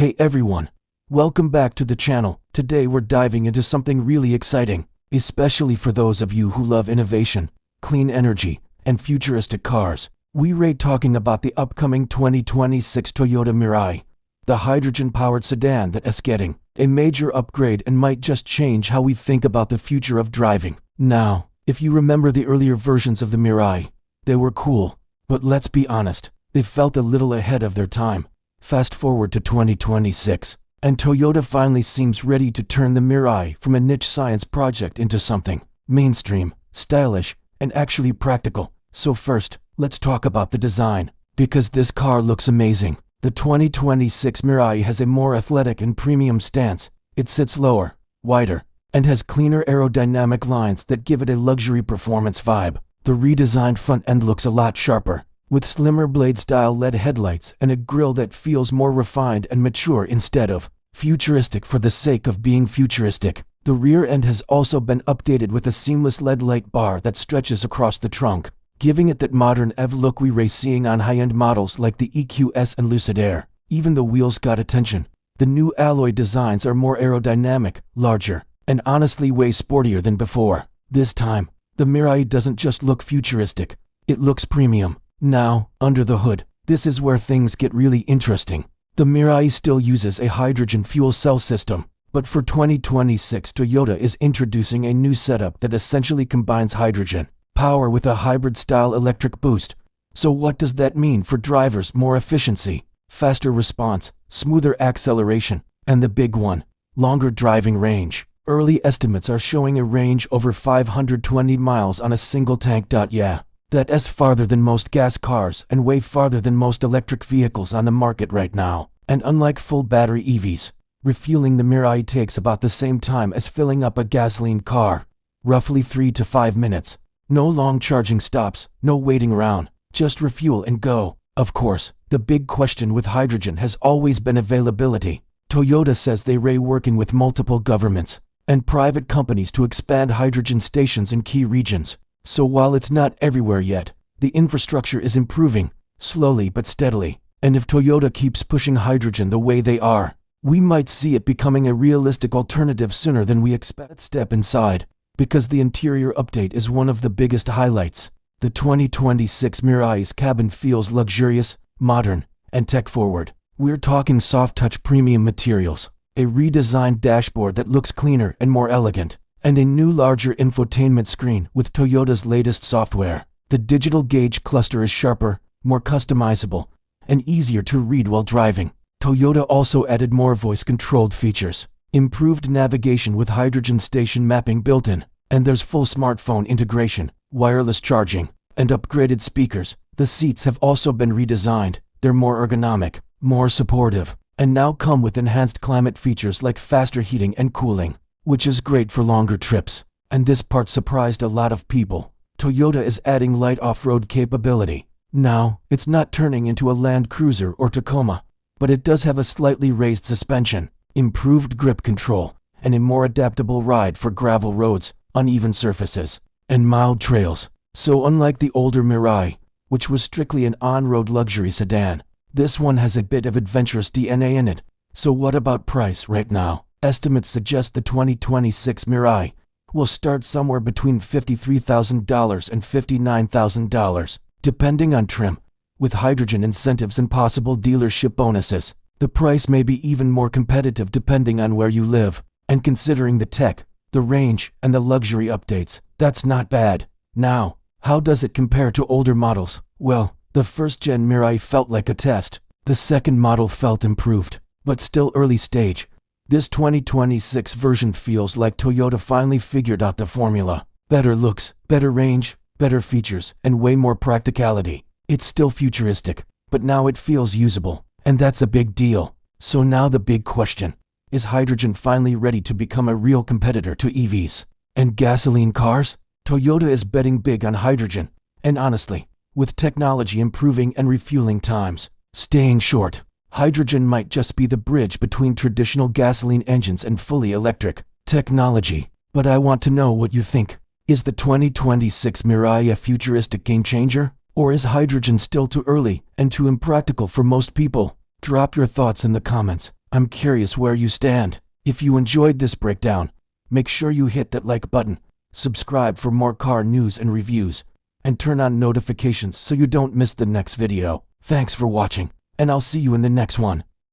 Hey everyone, welcome back to the channel. Today we're diving into something really exciting, especially for those of you who love innovation, clean energy, and futuristic cars. We're talking about the upcoming 2026 Toyota Mirai, the hydrogen-powered sedan that is getting a major upgrade and might just change how we think about the future of driving. Now, if you remember the earlier versions of the Mirai, they were cool, but let's be honest, they felt a little ahead of their time. Fast forward to 2026, and Toyota finally seems ready to turn the Mirai from a niche science project into something mainstream, stylish, and actually practical. So first, let's talk about the design, because this car looks amazing. The 2026 Mirai has a more athletic and premium stance. It sits lower, wider, and has cleaner aerodynamic lines that give it a luxury performance vibe. The redesigned front end looks a lot sharper, with slimmer blade-style LED headlights and a grille that feels more refined and mature instead of futuristic for the sake of being futuristic. The rear end has also been updated with a seamless LED light bar that stretches across the trunk, giving it that modern EV look we're seeing on high-end models like the EQS and Lucid Air. Even the wheels got attention. The new alloy designs are more aerodynamic, larger, and honestly way sportier than before. This time, the Mirai doesn't just look futuristic, it looks premium. Now, under the hood, this is where things get really interesting. The Mirai still uses a hydrogen fuel cell system, but for 2026 Toyota is introducing a new setup that essentially combines hydrogen power with a hybrid-style electric boost. So what does that mean for drivers? More efficiency, faster response, smoother acceleration, and the big one, longer driving range. Early estimates are showing a range over 520 miles on a single tank. Yeah. That's farther than most gas cars and way farther than most electric vehicles on the market right now. And unlike full battery EVs, refueling the Mirai takes about the same time as filling up a gasoline car, roughly 3 to 5 minutes. No long charging stops, no waiting around, just refuel and go. Of course, the big question with hydrogen has always been availability. Toyota says they're working with multiple governments and private companies to expand hydrogen stations in key regions. So while it's not everywhere yet, the infrastructure is improving, slowly but steadily. And if Toyota keeps pushing hydrogen the way they are, we might see it becoming a realistic alternative sooner than we expect. Let's step inside, because the interior update is one of the biggest highlights. The 2026 Mirai's cabin feels luxurious, modern, and tech-forward. We're talking soft-touch premium materials, a redesigned dashboard that looks cleaner and more elegant, and a new larger infotainment screen with Toyota's latest software. The digital gauge cluster is sharper, more customizable, and easier to read while driving. Toyota also added more voice-controlled features, improved navigation with hydrogen station mapping built in, and there's full smartphone integration, wireless charging, and upgraded speakers. The seats have also been redesigned. They're more ergonomic, more supportive, and now come with enhanced climate features like faster heating and cooling, which is great for longer trips. And this part surprised a lot of people. Toyota is adding light off-road capability. Now, it's not turning into a Land Cruiser or Tacoma, but it does have a slightly raised suspension, improved grip control, and a more adaptable ride for gravel roads, uneven surfaces, and mild trails. So unlike the older Mirai, which was strictly an on-road luxury sedan, this one has a bit of adventurous DNA in it. So what about price right now? Estimates suggest the 2026 Mirai will start somewhere between $53,000 and $59,000, depending on trim. With hydrogen incentives and possible dealership bonuses, the price may be even more competitive depending on where you live. And considering the tech, the range, and the luxury updates, that's not bad. Now, how does it compare to older models? Well, the first-gen Mirai felt like a test. The second model felt improved, but still early stage. This 2026 version feels like Toyota finally figured out the formula. Better looks, better range, better features, and way more practicality. It's still futuristic, but now it feels usable, and that's a big deal. So now the big question, is hydrogen finally ready to become a real competitor to EVs and gasoline cars? Toyota is betting big on hydrogen, and honestly, with technology improving and refueling times staying short, hydrogen might just be the bridge between traditional gasoline engines and fully electric technology. But I want to know what you think. Is the 2026 Mirai a futuristic game changer? Or is hydrogen still too early and too impractical for most people? Drop your thoughts in the comments. I'm curious where you stand. If you enjoyed this breakdown, make sure you hit that like button, subscribe for more car news and reviews, and turn on notifications so you don't miss the next video. Thanks for watching, and I'll see you in the next one.